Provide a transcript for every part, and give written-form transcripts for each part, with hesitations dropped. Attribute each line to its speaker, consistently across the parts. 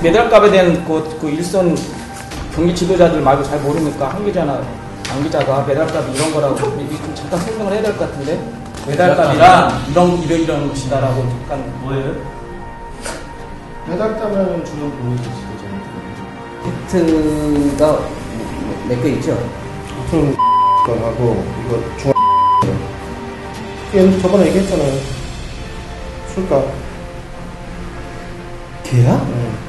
Speaker 1: 메달값에 대한 그 일선 경기 지도자들 말고 잘 모르니까 한 기자나 안 기자가 메달값이 이런 거라고 좀 잠깐 설명을 해야 될 것 같은데 메달값이란 이런 것이다라고 잠깐
Speaker 2: 뭐예요?
Speaker 3: 메달값은 주는 돈이지
Speaker 4: 히트가 몇 개 있죠?
Speaker 3: 보통 하고 이거 중앙 저번에 얘기했잖아요. 술값.
Speaker 4: 걔야?
Speaker 3: 응.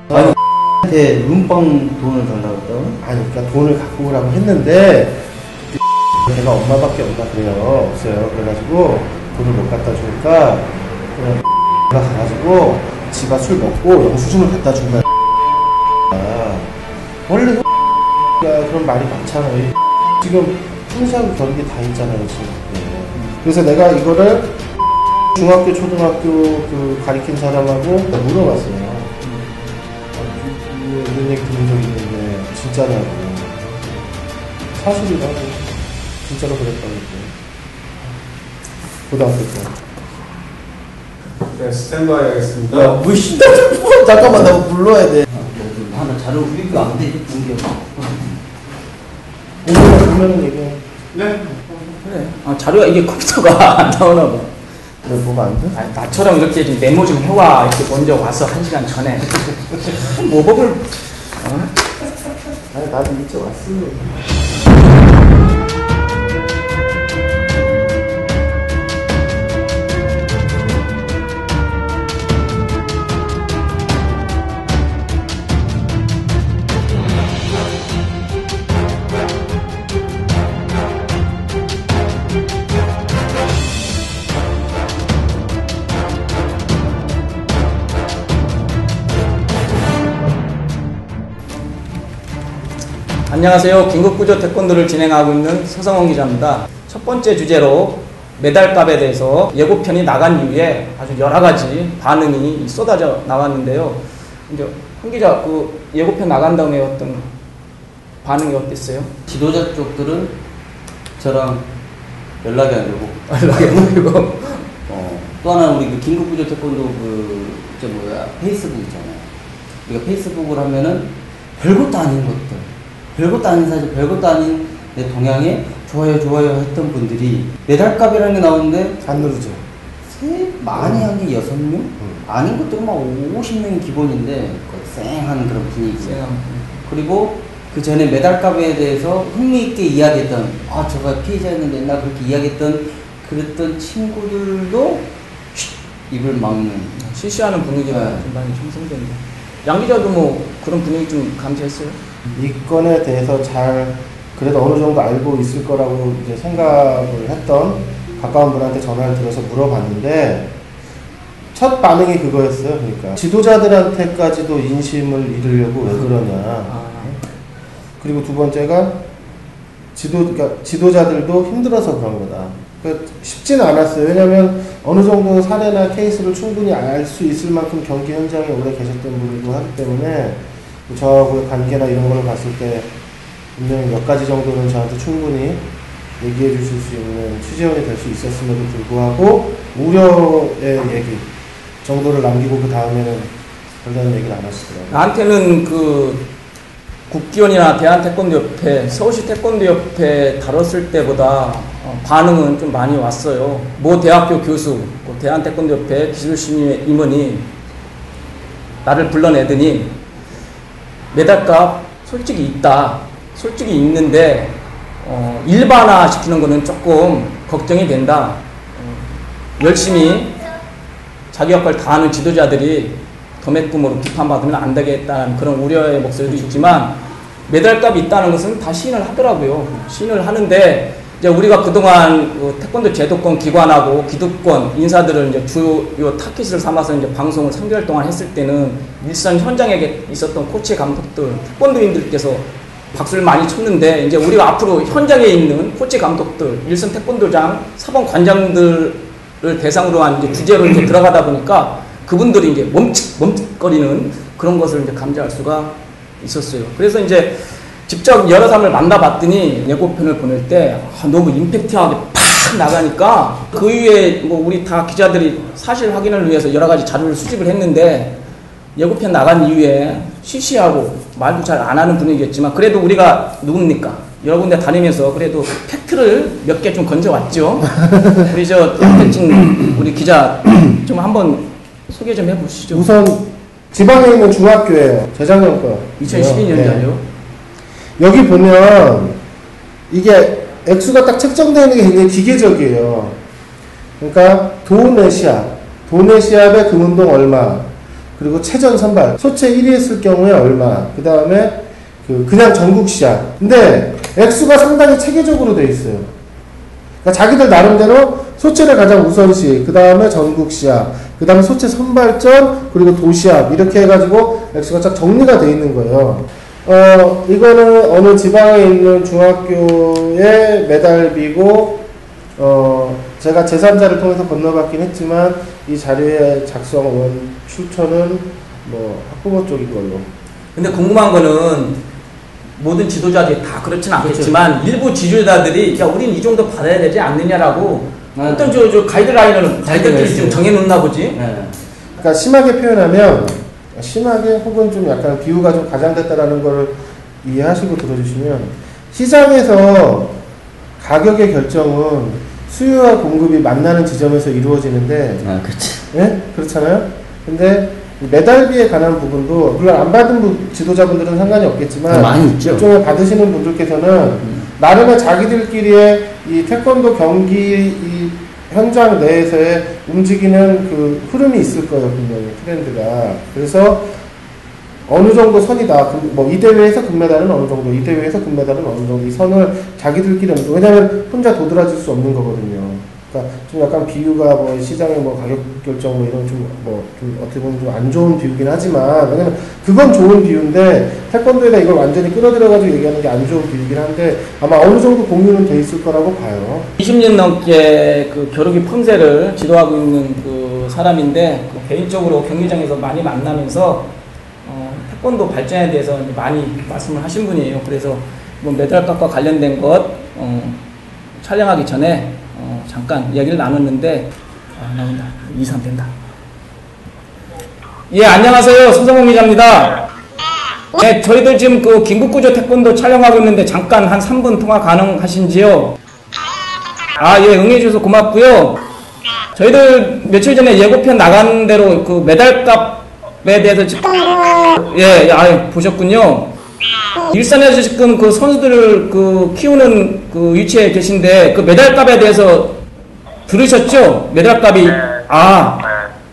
Speaker 4: 아니 한테 눈빵 돈을 달라고 했다고?
Speaker 3: 아니 그러니까 돈을 갖고 오라고 했는데 걔가 엄마밖에 없다 그래요. 없어요. 그래가지고 돈을 못 갖다 주니까 그냥 가 가가지고 지가 술 먹고 영수증을 갖다 준 거야. 원래 그런 말이 많잖아요. 지금 항상 그런 게 다 있잖아요. 지금. 그래서 내가 이거를 중학교, 초등학교 그 가르친 사람하고 물어봤어요. 이런 얘기 들은 적이 있는데 진짜냐고. 사실이라고. 진짜로 그랬다고. 고등학교 때.
Speaker 2: 네, 스탠바이 하겠습니다.
Speaker 4: 야, 뭐 신다 잠깐만 나 불러야 돼. 하나 자료 우리가 안 돼.
Speaker 3: 보면은 얘기해.
Speaker 2: 네.
Speaker 1: 그래. 자료가 이게 컴퓨터가 안 나오나 봐.
Speaker 3: 왜 뭐가 안 돼?
Speaker 1: 아니, 나처럼 이렇게 좀 메모 좀 해와 이렇게 먼저 와서 1시간 전에 모범을
Speaker 3: 아니 나도 일찍 왔어.
Speaker 1: 안녕하세요. 긴급구조 태권도를 진행하고 있는 서성원 기자입니다. 첫 번째 주제로 메달값에 대해서 예고편이 나간 이후에 아주 여러 가지 반응이 쏟아져 나왔는데요. 이제 황 기자, 그 예고편 나간 다음에 어떤 반응이 어땠어요?
Speaker 4: 지도자 쪽들은 저랑 연락이 안 되고
Speaker 1: 연락이 안 되고
Speaker 4: 또 하나 우리 그 긴급구조 태권도 페이스북 있잖아요. 우리가 페이스북을 하면은 별것도 아닌 것들, 별것도 아닌 사진, 별것도 아닌 내 동향에 좋아요 했던 분들이 메달값이라는 게 나오는데
Speaker 3: 안 누르죠.
Speaker 4: 많이 한 게 6명? 아닌 것들은 막 50명이 기본인데 쌩한 그런 분위기. 그리고 그 전에 메달값에 대해서 흥미있게 이야기했던 저가 피해자였는데 옛날 그렇게 이야기했던 그랬던 친구들도 입을 막는
Speaker 1: 실시하는 분위기가 좀 많이 형성된다. 양 기자도 뭐 그런 분위기 좀 감지했어요?
Speaker 3: 이 건에 대해서 잘 그래도 어느 정도 알고 있을 거라고 이제 생각을 했던 가까운 분한테 전화를 들어서 물어봤는데 첫 반응이 그거였어요. 그러니까 지도자들한테까지도 인심을 잃으려고 왜 그러냐. 그리고 두 번째가 그러니까 지도자들도 힘들어서 그런 거다. 그러니까 쉽지는 않았어요. 왜냐하면 어느 정도 사례나 케이스를 충분히 알 수 있을 만큼 경기 현장에 오래 계셨던 분이고 하기 때문에 저하고의 관계나 이런 걸 봤을 때 분명히 몇 가지 정도는 저한테 충분히 얘기해 주실 수 있는 취재원이 될 수 있었음에도 불구하고 우려의 얘기 정도를 남기고 그 다음에는 별다른 얘기를 안 하시더라고요.
Speaker 1: 나한테는 그 국기원이나 대한태권도협회, 서울시 태권도협회 다뤘을 때보다 반응은 좀 많이 왔어요. 모 대학교 교수, 대한태권도협회 기술심의 임원이 나를 불러내더니 메달값 솔직히 있다. 솔직히 있는데 일반화 시키는 거는 조금 걱정이 된다. 열심히 자기 역할 다 하는 지도자들이 도매금으로 비판받으면 안 되겠다는 그런 우려의 목소리도 있지만 메달값이 있다는 것은 다 시인을 하더라고요. 시인을 하는데 이제 우리가 그동안 태권도 제도권 기관하고 기득권 인사들을 이제 주요 타깃을 삼아서 이제 방송을 3개월 동안 했을 때는 일선 현장에 있었던 코치 감독들, 태권도인들께서 박수를 많이 쳤는데 이제 우리가 앞으로 현장에 있는 코치 감독들, 일선 태권도장, 사범 관장들을 대상으로 한 이제 주제로 이제 들어가다 보니까 그분들이 이제 멈칫거리는 그런 것을 이제 감지할 수가 있었어요. 그래서 이제 직접 여러 사람을 만나봤더니 예고편을 보낼 때 너무 임팩트하게 팍 막 나가니까 그 이후에 뭐 우리 다 기자들이 사실 확인을 위해서 여러 가지 자료를 수집을 했는데 예고편 나간 이후에 시시하고 말도 잘 안 하는 분위기였지만 그래도 우리가 누굽니까? 여러 군데 다니면서 그래도 팩트를 몇 개 좀 건져왔죠. 우리 저 박대진 우리 기자 좀 한번 소개 좀 해보시죠.
Speaker 3: 우선 지방에 있는 중학교예요. 재작년 거.
Speaker 1: 2012년자요.
Speaker 3: 네. 여기 보면 이게 액수가 딱 책정되어 있는 게 굉장히 기계적이에요. 그러니까 도내시합의 금운동 얼마, 그리고 체전 선발, 소체 1위 했을 경우에 얼마, 그 다음에 그냥 전국 시합. 근데 액수가 상당히 체계적으로 돼 있어요. 그러니까 자기들 나름대로 소체를 가장 우선시, 그 다음에 전국 시합, 그 다음에 소체 선발전, 그리고 도시합 이렇게 해가지고 액수가 딱 정리가 돼 있는 거예요. 이거는 어느 지방에 있는 중학교의 메달비고, 제가 제3자를 통해서 건너받긴 했지만, 이 자료의 작성원, 출처는 뭐 학부모 쪽인 걸로.
Speaker 1: 근데 궁금한 거는 모든 지도자들이 다 그렇지는 않겠지만 그렇죠. 일부 지도자들이 야 우린 이 정도 받아야 되지 않느냐라고 어떤 저 가이드라인을 자기들끼리 좀 정해놓나 보지.
Speaker 3: 네. 그러니까 심하게 표현하면 심하게 혹은 좀 약간 비유가 좀 과장됐다라는 걸 이해하시고 들어주시면 시장에서 가격의 결정은 수요와 공급이 만나는 지점에서 이루어지는데
Speaker 4: 그렇지.
Speaker 3: 네? 그렇잖아요. 근데 메달비에 관한 부분도 물론 안 받은 지도자분들은 상관이 없겠지만
Speaker 4: 많이 있죠.
Speaker 3: 일종의 받으시는 분들께서는 나름의 자기들끼리의 이 태권도 경기 이 현장 내에서의 움직이는 그 흐름이 있을 거예요. 분명히 트렌드가. 그래서 어느 정도 선이다. 뭐 이 대회에서 금메달은 어느 정도, 이 대회에서 금메달은 어느 정도, 이 선을 자기들끼리 왜냐면 혼자 도드라질 수 없는 거거든요. 그러니까 좀 약간 비유가 뭐 시장의 뭐 가격 결정 뭐 이런 좀 어떻게 보면 좀 안 좋은 비유긴 하지만 왜냐면 그건 좋은 비유인데 태권도에다 이걸 완전히 끌어들여가지고 얘기하는 게 안 좋은 비유긴 한데 아마 어느 정도 공유는 돼 있을 거라고 봐요.
Speaker 1: 20년 넘게 그 겨루기 품새를 지도하고 있는 그 사람인데 개인적으로 경기장에서 많이 만나면서 태권도 발전에 대해서 많이 말씀을 하신 분이에요. 그래서 뭐 메달값과 관련된 것 촬영하기 전에 잠깐 이야기를 나눴는데 나온다. 2, 3 된다. 예, 안녕하세요. 손성공 기자입니다. 네, 저희들 지금 그 긴급구조 태권도 촬영하고 있는데 잠깐 한 3분 통화 가능하신지요? 예, 응해주셔서 고맙고요. 저희들 며칠 전에 예고편 나간 대로 그 메달값에 대해서 지금 보셨군요. 일산에서 지금 그 선수들을 그 키우는 그 위치에 계신데 그 메달값에 대해서 들으셨죠? 메달값이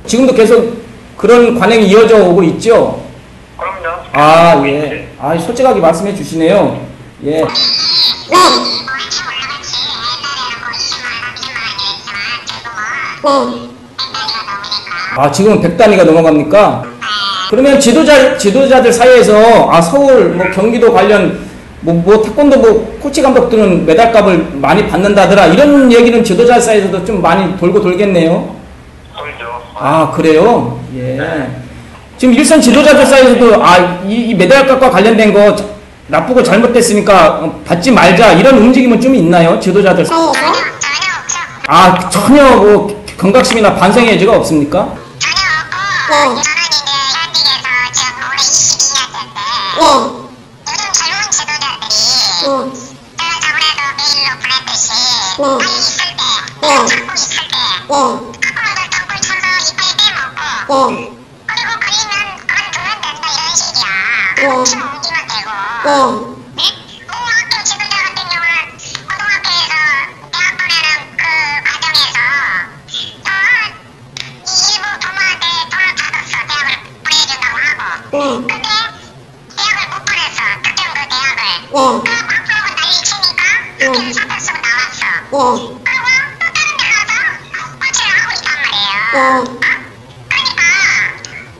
Speaker 1: 지금도 계속 그런 관행이 이어져 오고 있죠?
Speaker 5: 그럼요.
Speaker 1: 예. 솔직하게 말씀해 주시네요. 예. 지금은 100단위가 넘어갑니까? 그러면 지도자들 사이에서 서울 뭐 경기도 관련 뭐 태권도 뭐 코치 감독들은 메달값을 많이 받는다더라 이런 얘기는 지도자 사이에서도 좀 많이 돌고 돌겠네요.
Speaker 5: 그렇죠.
Speaker 1: 그래요? 예. 지금 일선 지도자들 사이에서도 이 메달값과 관련된 거 나쁘고 잘못됐으니까 받지 말자 이런 움직임은 좀 있나요? 지도자들 사이에서?
Speaker 5: 전혀 없죠.
Speaker 1: 전혀 뭐 경각심이나 반성의 여지가 없습니까?
Speaker 5: 전혀 없고 저는 이제 현직에서 지금 올해 22년째인데 요즘 젊은 지도자들이 제가 저번에도 메일로 보냈듯이 나이 있을 때 잡고 있을 때 앞으로도 덩굴 쳐서 이빨 빼먹고 그리고 그리면 그만두면 된다 이런 식이야. 춤 옮기면 되고 고등학교 지도자 같은 경우는 고등학교에서 대학 보내는 그 과정에서 일부 부모한테 돈을 받았어. 대학을 보내준다고 하고 근데 대학을 못 보냈어. 특정 그 대학을 그럼 학부모가 난리 치니까 학교에서 사표 쓰고 나왔어. 그리고 또 다른 데 가서 코치를 하고 있단 말이에요. 그러니까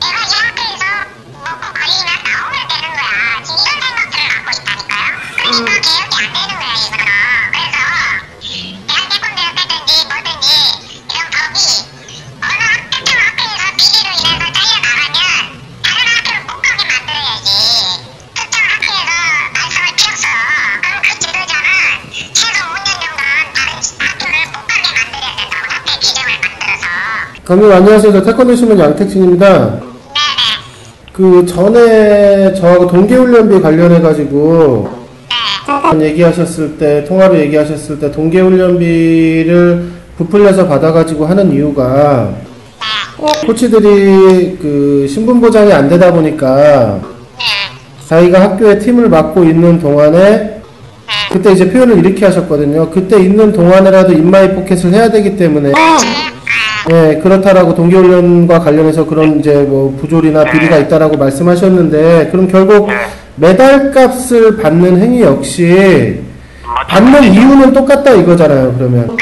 Speaker 5: 내가 이 학교에서 먹고 걸리면 나오면 되는 거야. 지금 이런 생각들을 갖고 있다니까요. 그러니까 개혁이 안 되는 거야 이거는. 그래서 대한태권도협회든지 뭐든지 이런 법이 어느 특정 학교에서 비리로 인해서 잘려나가면 다른 학교를 못 가게 만들어야지. 특정 학교에서 말썽을 피웠어. 그럼 그 지도자는 최소 5년 정도는 다른 학교를 못
Speaker 3: 감독님 안녕하세요. 저 태권도 신문 양택진입니다. 그 전에 저하고 동계훈련비 관련해가지고 얘기하셨을 때, 통화로 얘기하셨을 때 동계훈련비를 부풀려서 받아가지고 하는 이유가 코치들이 그 신분 보장이 안 되다 보니까 자기가 학교에 팀을 맡고 있는 동안에 그때 이제 표현을 이렇게 하셨거든요. 그때 있는 동안에라도 인마이 포켓을 해야 되기 때문에 예, 그렇다라고 동계훈련과 관련해서 그런 이제 뭐 부조리나 비리가 있다라고 말씀하셨는데, 그럼 결국 메달 값을 받는 행위 역시 받는 이유는 똑같다 이거잖아요, 그러면.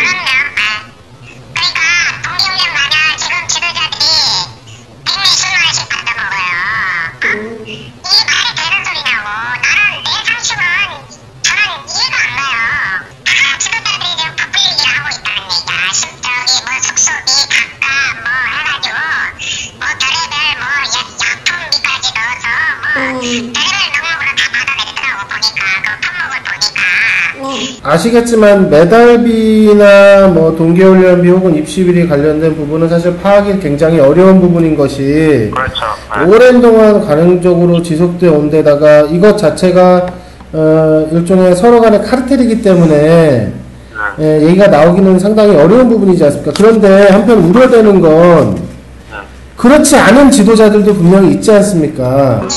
Speaker 3: 아시겠지만 메달비나 뭐 동계훈련비 혹은 입시비리 관련된 부분은 사실 파악이 굉장히 어려운 부분인 것이
Speaker 6: 그렇죠.
Speaker 3: 오랜 동안 가능적으로 지속되어 온 데다가 이것 자체가 일종의 서로 간의 카르텔이기 때문에 얘기가 나오기는 상당히 어려운 부분이지 않습니까? 그런데 한편 우려되는 건 그렇지 않은 지도자들도 분명히 있지 않습니까?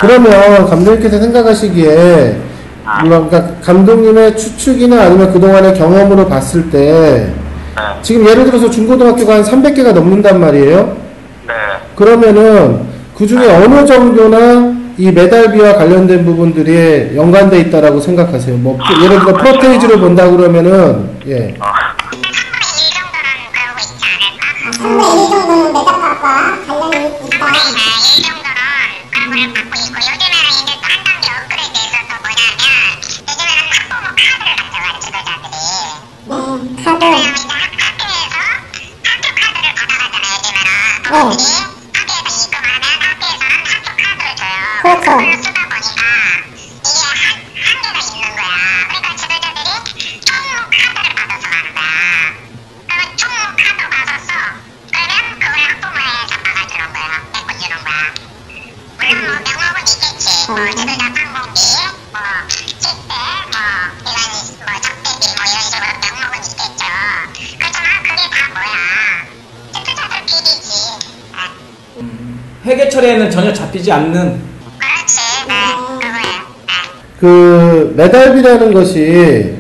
Speaker 3: 그러면 감독님께서 생각하시기에 그러니까 감독님의 추측이나 아니면 그동안의 경험으로 봤을 때 지금 예를 들어서 중고등학교가 한 300개가 넘는단 말이에요. 그러면은 그 중에 어느 정도나 이 메달비와 관련된 부분들이 연관돼 있다라고 생각하세요? 뭐 예를 들어 프로테이지를 본다 그러면은 예.
Speaker 5: 3분의 1 정도는 메달값과 관련이 있다.
Speaker 1: 회계처리에는 전혀 잡히지 않는.
Speaker 3: 그 메달비라는 것이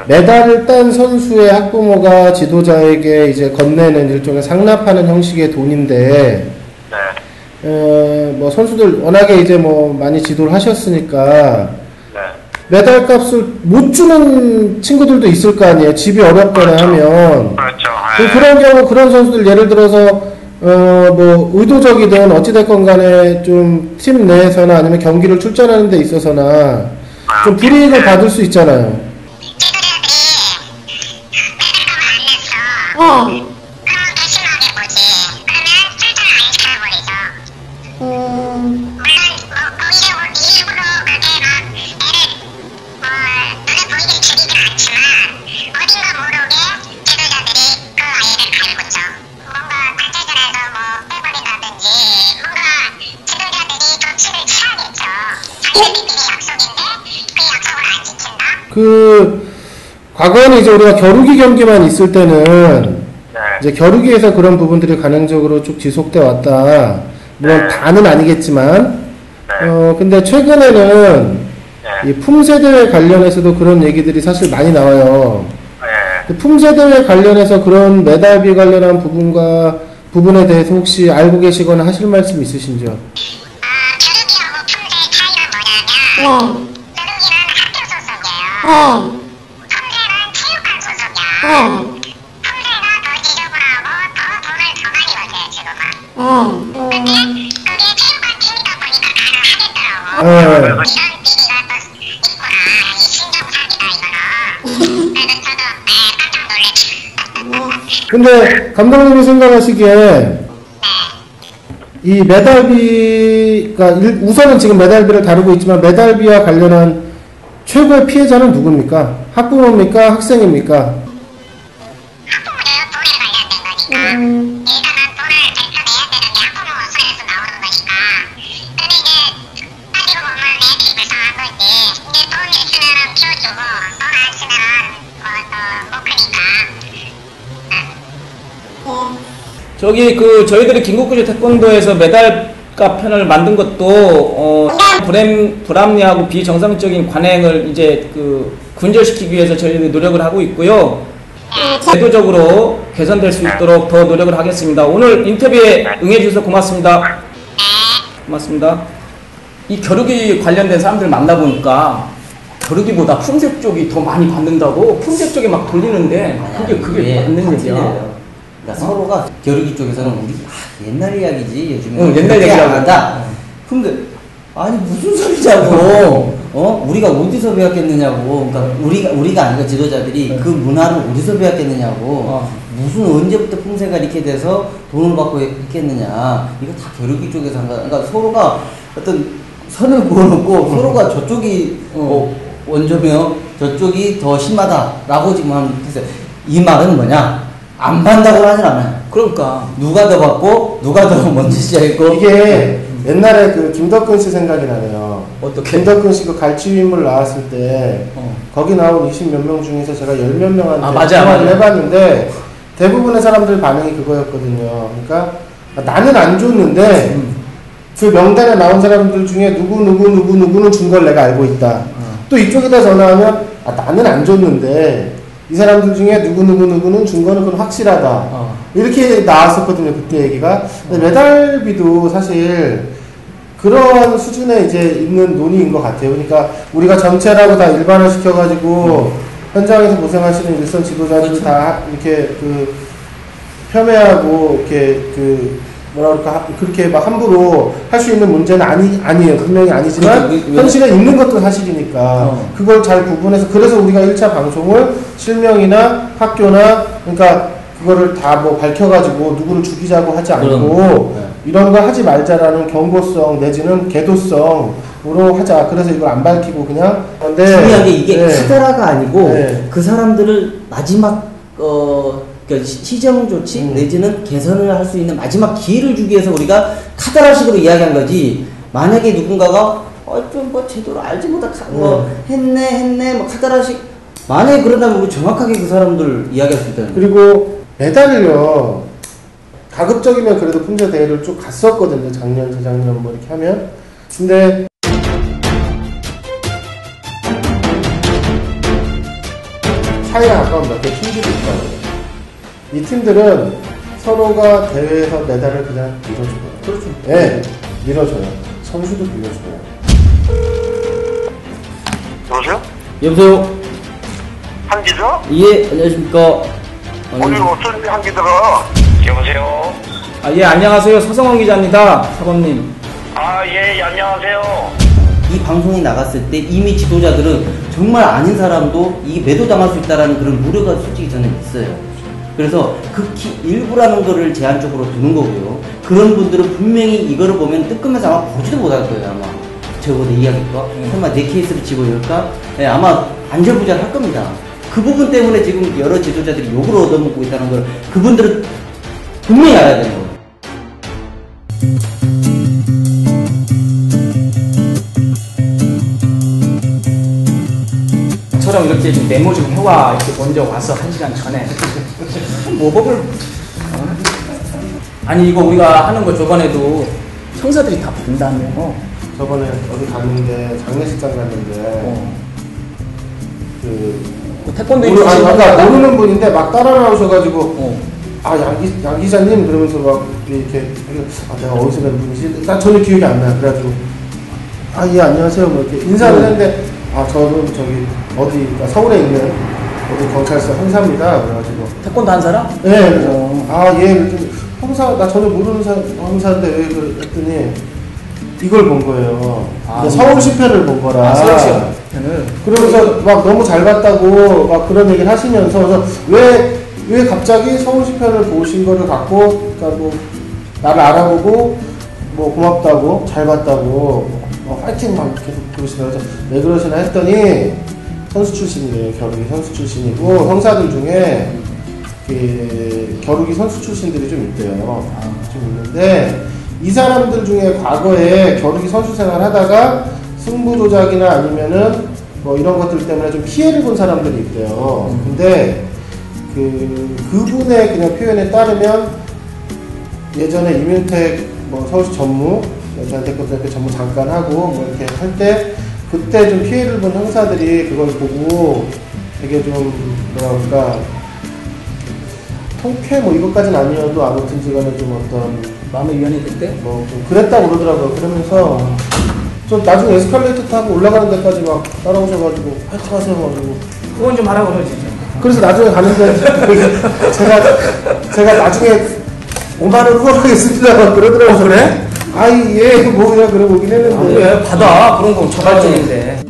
Speaker 3: 메달을 딴 선수의 학부모가 지도자에게 이제 건네는 일종의 상납하는 형식의 돈인데, 뭐 선수들 워낙에 이제 뭐 많이 지도를 하셨으니까 메달 값을 못 주는 친구들도 있을 거 아니에요. 집이 어렵거나 하면. 그런 경우 그런 선수들 예를 들어서 뭐 의도적이든 어찌됐건 간에 좀 팀 내에서나 아니면 경기를 출전하는 데 있어서나 좀 불이익을 받을 수 있잖아요. 그 과거에는 이제 우리가 겨루기 경기만 있을 때는 이제 겨루기에서 그런 부분들이 가능적으로 쭉 지속돼 왔다. 물론 다는 아니겠지만, 근데 최근에는 이 품새대회 관련해서도 그런 얘기들이 사실 많이 나와요. 품새대회 관련해서 그런 메달비 관련한 부분에 대해서 혹시 알고 계시거나 하실 말씀 있으신지요?
Speaker 5: 겨루기하고 품새의 차이가 뭐냐면 품새는 체육관 소속이야. 품새가 더 지저분하고 더 돈을 더 많이 벌어요, 지금은. 근데 그게 체육관 팀이다 보니까 가능하겠더라고. 이런 비리가 또 있구나. 이 신경사기다, 이거는. 그래서 저도 깜짝 놀랐죠.
Speaker 3: 근데 감독님이 생각하시기에 이 메달비가 우선은 지금 메달비를 다루고 있지만 메달비와 관련한 최고의 피해자는 누굽니까? 학부모입니까? 학생입니까?
Speaker 5: 학부모예요. 돈에 관련된 거니까. 일단
Speaker 1: 저기 저희들이 김국구주 태권도에서 메달가 편을 만든 것도 불합리하고 비정상적인 관행을 이제 근절시키기 위해서 저희들이 노력을 하고 있고요. 제도적으로 개선될 수 있도록 더 노력을 하겠습니다. 오늘 인터뷰에 응해주셔서 고맙습니다. 고맙습니다. 이 겨루기 관련된 사람들 만나보니까 겨루기보다 품새 쪽이 더 많이 받는다고 품새 쪽에 막 돌리는데 그게 맞는 얘기야.
Speaker 4: 그러니까 서로가 겨루기 쪽에서는 우리 옛날 이야기지 요즘에
Speaker 1: 옛날 얘기라고
Speaker 4: 한다. 근데 아니 무슨 소리냐고. 우리가 어디서 배웠겠느냐고. 그러니까 우리가 아니고 지도자들이 그 문화를 어디서 배웠겠느냐고. 무슨 언제부터 품새가 이렇게 돼서 돈을 받고 했겠느냐. 이거 다 겨루기 쪽에서 한 거야. 그러니까 서로가 어떤 선을 그어놓고 서로가 저쪽이 원조며 저쪽이 더 심하다라고 지금 하는 뜻이에요. 이 말은 뭐냐? 안 받는다고 하진 않아요.
Speaker 1: 그러니까
Speaker 4: 누가 더 받고 누가 더 먼저 시작했고.
Speaker 3: 이게 옛날에 김덕근 씨 생각이 나네요.
Speaker 1: 어떻게?
Speaker 3: 김덕근 씨 갈치위물 나왔을 때 거기 나온 20몇 명 중에서 제가 10몇 명한테
Speaker 1: 맞아.
Speaker 3: 통화를 해봤는데 대부분의 사람들 반응이 그거였거든요. 그러니까 나는 안 줬는데 그 명단에 나온 사람들 중에 누구는 준 걸 내가 알고 있다. 또 이쪽에다 전화하면 나는 안 줬는데 이 사람들 중에 누구는 준 거는 그건 확실하다. 이렇게 나왔었거든요, 그때 얘기가. 근데 메달비도 사실 그런 수준에 이제 있는 논의인 것 같아요. 그러니까 우리가 전체라고 다 일반화 시켜가지고 현장에서 고생하시는 일선 지도자들 다 이렇게 폄훼하고 이렇게 그렇게 막 함부로 할 수 있는 문제는 아니에요. 분명히 아니지만 현실에 있는 것도 사실이니까 그걸 잘 구분해서 그래서 우리가 1차 방송을 실명이나 학교나 그러니까 그거를 다 밝혀가지고 누구를 죽이자고 하지 않고 이런 거 하지 말자라는 경고성 내지는 계도성으로 하자. 그래서 이걸 안 밝히고 그냥. 근데
Speaker 4: 중요한 게 이게 카더라가 아니고 그 사람들을 마지막 그러니까 시정 조치 내지는 개선을 할 수 있는 마지막 기회를 주기 위해서 우리가 카더라식으로 이야기한 거지. 만약에 누군가가 좀 제대로 알지 못한 했네 카더라식 만약에 그런다면 우리 정확하게 그 사람들 이야기할 수 있다는.
Speaker 3: 그리고 메달을요 가급적이면 그래도 품새 대회를 쭉 갔었거든요. 작년 재작년 이렇게 하면. 근데 차이가 가까운 몇 개 팀들이 있다고요. 이 팀들은 서로가 대회에서 메달을 그냥 밀어줘요.
Speaker 1: 그렇죠.
Speaker 3: 네, 밀어줘요. 선수도 밀어줘요.
Speaker 6: 여보세요?
Speaker 4: 여보세요?
Speaker 6: 한기죠?
Speaker 4: 예, 안녕하십니까.
Speaker 6: 오늘 어쩐 한기더라? 여보세요?
Speaker 1: 예, 안녕하세요. 서성원 기자입니다. 사범님.
Speaker 6: 예, 안녕하세요.
Speaker 4: 이 방송이 나갔을 때 이미 지도자들은 정말 아닌 사람도 이게 매도당할 수 있다는 그런 우려가 솔직히 저는 있어요. 그래서 극히 일부라는 거를 제한적으로 두는 거고요. 그런 분들은 분명히 이거를 보면 뜨끔해서 아마 보지도 못할 거예요. 아마 저거 내 이야기일까? 설마 내 케이스를 집어넣을까? 네, 아마 안절부절 할 겁니다. 그 부분 때문에 지금 여러 지도자들이 욕을 얻어먹고 있다는 걸 그분들은 분명히 알아야 되는 거예요.
Speaker 1: 처럼 이렇게 좀 메모 좀 해와. 이렇게 먼저 와서 1시간 전에. 모법을. 아니, 이거 우리가 하는 거 저번에도 형사들이 다 본다며.
Speaker 3: 저번에 어디 갔는데 장례식장 갔는데
Speaker 1: 태권도
Speaker 3: 모르는 분인데 막 따라 나오셔가지고 양 기자님 그러면서 막 이렇게 내가 어디서 뵌 분이지? 난 전혀 기억이 안 나요. 그래가지고 예 안녕하세요 뭐 이렇게 인사를 했는데 저는 저기 어디 그러니까 서울에 있는 어디 경찰서 형사입니다. 그래가지고
Speaker 1: 태권도 한 사람?
Speaker 3: 네 그래서 예 이렇게 형사 나 전혀 모르는 형사인데 왜 그랬더니 이걸 본 거예요. 서울시 편을 본 거라.
Speaker 1: 서울시 편을.
Speaker 3: 그러면서 막 너무 잘 봤다고 막 그런 얘기를 하시면서 그래서 왜 갑자기 서울시 편을 보신 거를 갖고 그러니까 뭐 나를 알아보고 뭐 고맙다고 잘 봤다고 화이팅 막 계속 그러시나 그래서 왜 그러시나 했더니 선수 출신이에요. 겨루기 선수 출신이고 형사들 중에 겨루기 선수 출신들이 좀 있대요. 좀 있는데 이 사람들 중에 과거에 겨루기 선수 생활 하다가 승부 조작이나 아니면은 뭐 이런 것들 때문에 좀 피해를 본 사람들이 있대요. 근데 그분의 그냥 표현에 따르면 예전에 이민택 뭐 서울시 전무, 대한태권도협회 전무 잠깐 하고 뭐 이렇게 할 때 그때 좀 피해를 본 형사들이 그걸 보고 되게 좀 뭐라 그럴까 통쾌 뭐 이것까지는 아니어도 아무튼지간에 좀 어떤
Speaker 1: 마음의 위안이 됐대?
Speaker 3: 뭐 좀 그랬다고 그러더라고요. 그러면서 좀 나중에 에스컬레이터 타고 올라가는 데까지 막 따라오셔가지고 화이팅 하세요 가지고
Speaker 1: 그건 좀 하라고 그러지.
Speaker 3: 그래서 나중에 가는데 제가 나중에 5만원 후원하겠습니다 그러더라고요.
Speaker 1: 그래?
Speaker 3: 아이 예 뭐 그냥 그러고 오긴 했는데
Speaker 1: 왜 받아 그런 건 자발적인데.